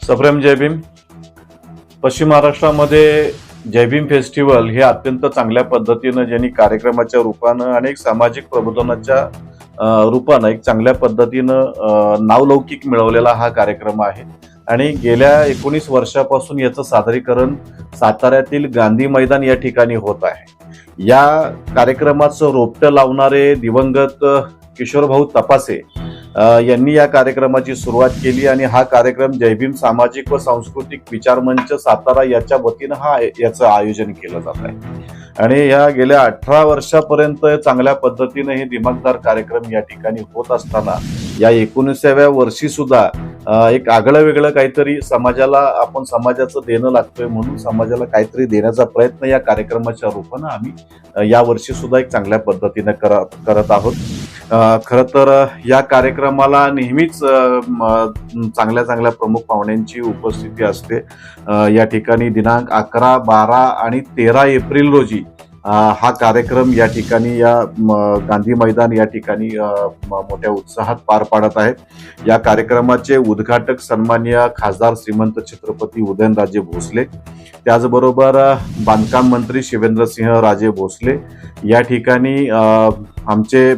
सप्रेम जय भीम. पश्चिम महाराष्ट्रामध्ये जय भीम फेस्टिवल हे अत्यंत चांगल्या पद्धतीनं ज्यांनी कार्यक्रमाच्या रूपानं आणि एक सामाजिक प्रबोधनाच्या रूपानं एक चांगल्या पद्धतीनं नावलौकिक मिळवलेला हा कार्यक्रम आहे. आणि गेल्या 19 वर्षापासून याचं सादरीकरण साताऱ्यातील गांधी मैदान या ठिकाणी होत आहे. या कार्यक्रमाचं रोपटं लावणारे दिवंगत किशोरभाऊ तपासे यांनी या कार्यक्रमाची सुरुवात केली आणि हा कार्यक्रम जय भीम सामाजिक व सांस्कृतिक विचार मंच सातारा याच्या वतीनं याचं आयोजन केलं जात आहे. आणि या गेल्या 18 वर्षापर्यंत चांगल्या पद्धतीने हे दिमागदार कार्यक्रम या ठिकाणी होत असताना या 19व्या वर्षी सुद्धा एक आगळं वेगळं काहीतरी समाजाला आपण समाजाचं देणं लागतोय म्हणून समाजाला काहीतरी देण्याचा प्रयत्न या कार्यक्रमाच्या रूपानं आम्ही या वर्षी सुद्धा एक चांगल्या पद्धतीने करत आहोत. खरं तर या कार्यक्रमाला नेहमीच चांगल्या प्रमुख पाहुण्यांची उपस्थिती असते. या ठिकाणी दिनांक 11, 12 आणि 13 एप्रिल रोजी हा कार्यक्रम या ठिकाणी या गांधी मैदान या ठिकाणी मोठ्या उत्साहात पार पाडत आहे. या कार्यक्रमाचे उद्घाटक सन्माननीय खासदार श्रीमंत छत्रपती उदयनराजे भोसले, त्याचबरोबर बांधकाम मंत्री शिवेंद्रसिंह राजे भोसले, या ठिकाणी आमचे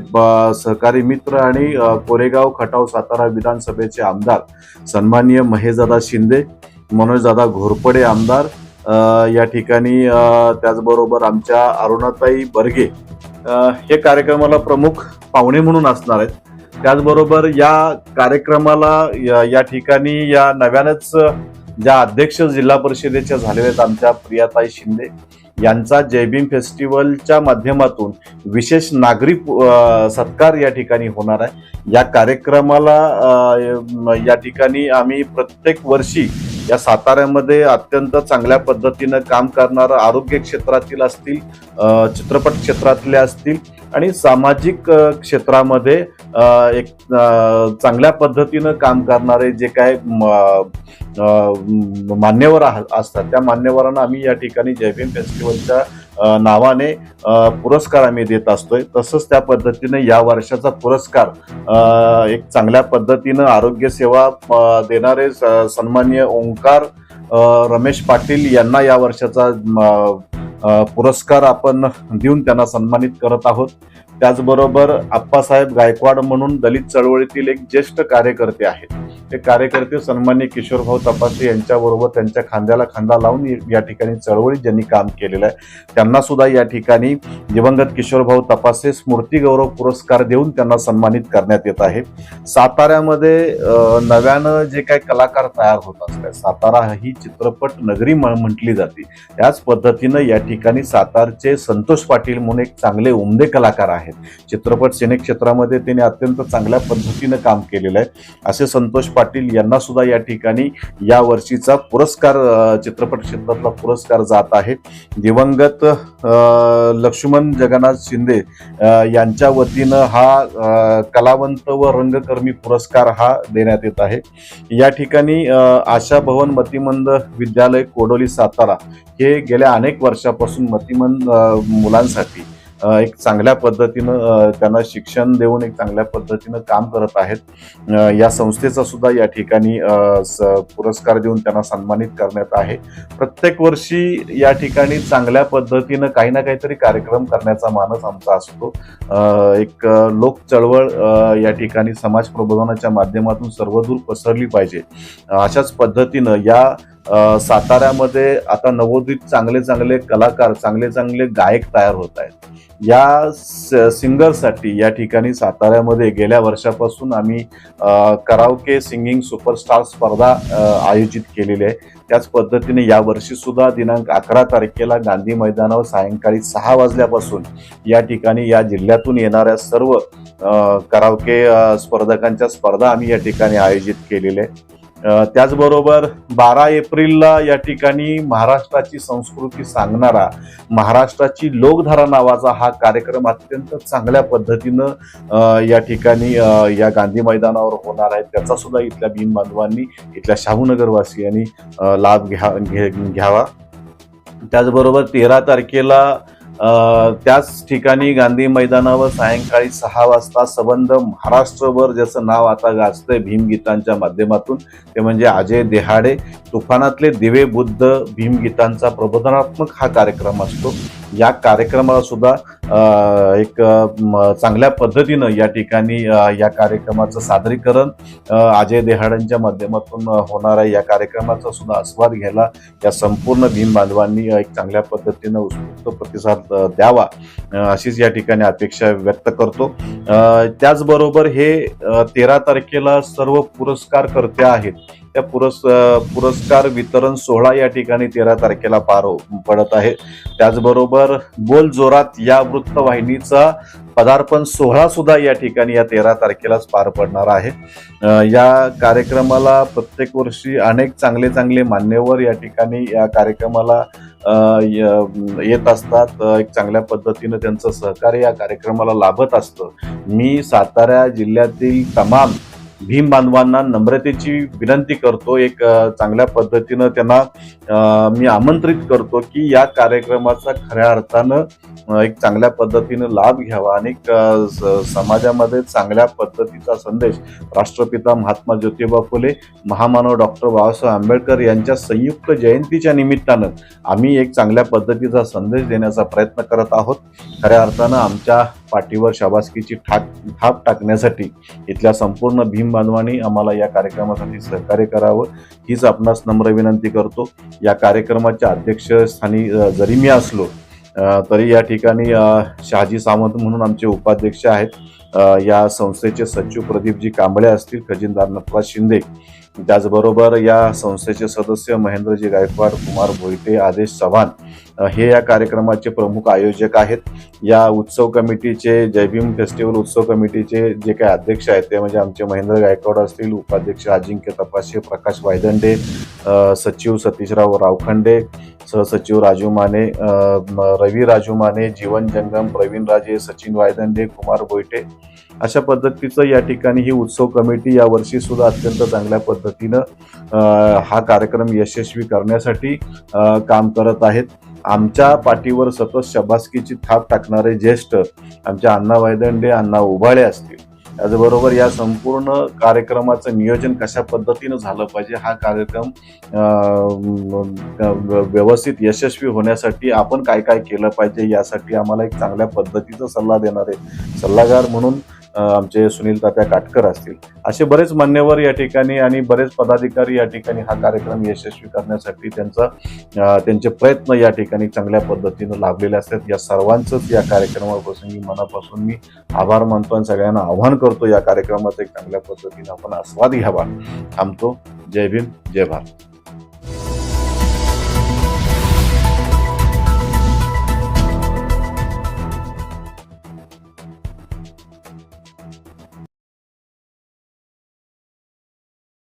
सहकारी मित्र आणि कोरेगाव खटाव सातारा विधानसभेचे आमदार सन्माननीय महेशदादा शिंदे, मनोजदादा घोरपडे आमदार, या ठिकाणी त्याचबरोबर आमच्या अरुणाताई बर्गे हे कार्यक्रमाला प्रमुख पाहुणे म्हणून असणार आहेत. त्याचबरोबर या कार्यक्रमाला या ठिकाणी या नव्यानंच ज्या अध्यक्ष जिल्हा परिषदेच्या झालेल्या आहेत आमच्या प्रियाताई शिंदे यांचा जय भीम फेस्टिवलच्या माध्यमातून विशेष नागरी सत्कार या ठिकाणी होणार आहे. या कार्यक्रमाला या ठिकाणी आम्ही प्रत्येक वर्षी या साताऱ्यामध्ये अत्यंत चांगल्या पद्धतीनं काम करणारं आरोग्य क्षेत्रातील असतील, चित्रपट क्षेत्रातले असतील आणि सामाजिक क्षेत्रामध्ये एक चांगल्या पद्धतीनं काम करणारे जे काय मान्यवर असतात त्या मान्यवरांना आम्ही या ठिकाणी जय भीम फेस्टिवलच्या नावाने पुरस्कार आम्ही देत असतोय. तसंच त्या पद्धतीने या वर्षाचा पुरस्कार एक चांगल्या पद्धतीनं आरोग्य सेवा देणारे सन्माननीय ओंकार रमेश पाटील यांना या वर्षाचा पुरस्कार आपण देऊन त्यांना सन्मानित करत आहोत. त्याचबरोबर आप्पासाहेब गायकवाड म्हणून दलित चळवळीतील एक ज्येष्ठ कार्यकर्ते आहेत. ते कार्यकर्ते सन्माननीय किशोरभाऊ तपासे यांच्याबरोबर त्यांच्या खांद्याला खांदा लावून या ठिकाणी चळवळीत ज्यांनी काम केलेलं आहे त्यांना सुद्धा या ठिकाणी दिवंगत किशोरभाऊ तपासे स्मृती गौरव पुरस्कार देऊन त्यांना सन्मानित करण्यात येत आहे. साताऱ्यामध्ये नव्यानं जे काही कलाकार तयार होत असतात, सातारा ही चित्रपट नगरी म्हटली जाते, त्याच पद्धतीनं या ठिकाणी सातारचे संतोष पाटील म्हणून एक चांगले उमदे कलाकार आहेत. चित्रपट सिने क्षेत्रामध्ये त्यांनी अत्यंत चांगल्या पद्धतीनं काम केलेलं आहे. असे संतोष पाटील यांना सुद्धा या ठिकाणी या वर्षीचा पुरस्कार चित्रपट क्षेत्रातला पुरस्कार जात आहे. दिवंगत लक्ष्मण जगन्नाथ शिंदे यांच्या वतीनं हा कलावंत व रंगकर्मी पुरस्कार हा देण्यात येत आहे. या ठिकाणी आशा भवन मतिमंद विद्यालय कोडोली सातारा हे गेल्या अनेक वर्षापासून मतिमंद मुलांसाठी एक चांगल्या पद्धतीनं त्यांना शिक्षण देऊन एक चांगल्या पद्धतीनं काम करत आहेत. या संस्थेचा सुद्धा या ठिकाणी पुरस्कार देऊन त्यांना सन्मानित करण्यात आहे. प्रत्येक वर्षी या ठिकाणी चांगल्या पद्धतीनं काही ना काहीतरी कार्यक्रम करण्याचा मानस आमचा असतो. एक लोक चळवळ या ठिकाणी समाज प्रबोधनाच्या माध्यमातून सर्वदूर पसरली पाहिजे अशाच पद्धतीनं या साताऱ्यामध्ये आता नवोदित चांगले कलाकार चांगले गायक तयार होत आहेत. या सिंगरसाठी या ठिकाणी साताऱ्यामध्ये गेल्या वर्षापासून आम्ही कराओके सिंगिंग सुपरस्टार स्पर्धा आयोजित केलेली आहे. त्याच पद्धतीने या वर्षी सुद्धा दिनांक 11 तारखेला गांधी मैदानावर सायंकाळी 6 वाजल्यापासून या ठिकाणी या जिल्ह्यातून येणाऱ्या सर्व कराओके स्पर्धकांच्या स्पर्धा आम्ही या ठिकाणी आयोजित केलेल्या आहे. त्याचबरोबर 12 एप्रिलला या ठिकाणी महाराष्ट्राची संस्कृती सांगणारा महाराष्ट्राची लोकधारा नावाचा हा कार्यक्रम अत्यंत चांगल्या पद्धतीनं या ठिकाणी या गांधी मैदानावर होणार आहे. त्याचा सुद्धा इथल्या भीम बांधवांनी इथल्या शाहूनगरवासियांनी लाभ घ्यावा. त्याचबरोबर 13 तारखेला त्याच ठिकाणी गांधी मैदानावर सायंकाळी 6 वाजता सबंध महाराष्ट्रभर ज्याचं नाव आता गाजतंय भीमगीतांच्या माध्यमातून, ते म्हणजे अजय देहाडे तुफानातले दिवे बुद्ध भीमगीतांचा प्रबोधनात्मक हा कार्यक्रम असतो. या कार्यक्रमाला सुद्धा चांगल्या पद्धतीनं या ठिकाणी या कार्यक्रमाचं सादरीकरण अजय देहाडांच्या माध्यमातून होणार आहे. या कार्यक्रमाचा सुद्धा आस्वाद घ्यायला या संपूर्ण भीम बांधवांनी एक चांगल्या पद्धतीनं उत्स्फूर्त प्रतिसाद द्यावा अशीच या ठिकाणी अपेक्षा व्यक्त करतो. त्याचबरोबर हे 13 तारखेला सर्व पुरस्कारकर्ते आहेत त्या पुरस्कार वितरण सोहळा या ठिकाणी 13 तारखेला पार पडत आहे. त्याचबरोबर बोल जोरात या वृत्तवाहिनीचा पदार्पण सोहळा सुद्धा या ठिकाणी या 13 तारखेलाच पार पडणार आहे. या कार्यक्रमाला प्रत्येक वर्षी अनेक चांगले चांगले मान्यवर या ठिकाणी या कार्यक्रमाला येत असतात. एक चांगल्या पद्धतीनं त्यांचं सहकार्य या कार्यक्रमाला लाभत असतं. मी सातारा जिल्ह्यातील तमाम भीम बांधवांना नम्रतेची विनंती करतो. एक चांगल्या पद्धतीनं त्यांना मी आमंत्रित करतो की या कार्यक्रमाचा खऱ्या अर्थानं एक चांगल्या पद्धतीनं लाभ घ्यावा आणि समाजामध्ये चांगल्या पद्धतीचा संदेश राष्ट्रपिता महात्मा ज्योतिबा फुले, महामानव डॉक्टर बाबासाहेब आंबेडकर यांच्या संयुक्त जयंतीच्या निमित्तानं आम्ही एक चांगल्या पद्धतीचा संदेश देण्याचा प्रयत्न करत आहोत. खऱ्या अर्थानं आमच्या पाठीवर शाबासकीची थाप टाकण्यासाठी इथल्या संपूर्ण भीम बांधवांनी आम्हाला या कार्यक्रमासाठी सहकार्य करावं हीच आपणास नम्र विनंती करतो. या कार्यक्रमाच्या अध्यक्षस्थानी जरी मी असलो तरी या ठिकाणी शहाजी सावंत म्हणून आमचे उपाध्यक्ष आहेत. या संस्थेचे सचिव प्रदीपजी कांबळे असतील, खजिनदार नटराज शिंदे, त्याचबरोबर या संस्थेचे सदस्य महेंद्रजी गायकवाड, कुमार भोईटे, आदेश चव्हाण हे या कार्यक्रमाचे प्रमुख आयोजक आहेत. या उत्सव कमिटीचे, जय भीम फेस्टिवल उत्सव कमिटीचे जे काही अध्यक्ष आहेत ते म्हणजे आमचे महेंद्र गायकवाड असतील, उपाध्यक्ष अजिंक्य तपासे, प्रकाश वायदंडे, सचिव सतीशराव रावखंडे, सहसचिव राजू माने, रवी राजू माने, जीवन जंगम, प्रवीण राजे, सचिन वायदंडे, कुमार भोईटे अशा पद्धतीचं या ठिकाणी ही उत्सव कमिटी या वर्षी सुद्धा अत्यंत चांगल्या पद्धतीनं हा कार्यक्रम यशस्वी करण्यासाठी काम करत आहेत. आमच्या पाठीवर सतत शाबासकीची थाप टाकणारे ज्येष्ठ आमच्या अण्णा वायदंडे, अण्णा उभाळे असतील. त्याचबरोबर या संपूर्ण कार्यक्रमाचं नियोजन कशा पद्धतीनं झालं पाहिजे, हा कार्यक्रम व्यवस्थित यशस्वी होण्यासाठी आपण काय काय केलं पाहिजे यासाठी आम्हाला एक चांगल्या पद्धतीचा सल्ला देणारे सल्लागार म्हणून आमचे सुनील तात्या काटकर असतील. असे बरेच मान्यवर या ठिकाणी आणि बरेच पदाधिकारी या ठिकाणी हा कार्यक्रम यशस्वी करण्यासाठी त्यांचे प्रयत्न या ठिकाणी चांगल्या पद्धतीनं लाभलेले असतात. या सर्वांचंच या कार्यक्रमाप्रसंगी मनापासून मी आभार मानतो आणि सगळ्यांना आवाहन करतो या कार्यक्रमाचा एक चांगल्या पद्धतीनं आपण आस्वाद घ्यावा. थांबतो. जय भीम, जय भारत.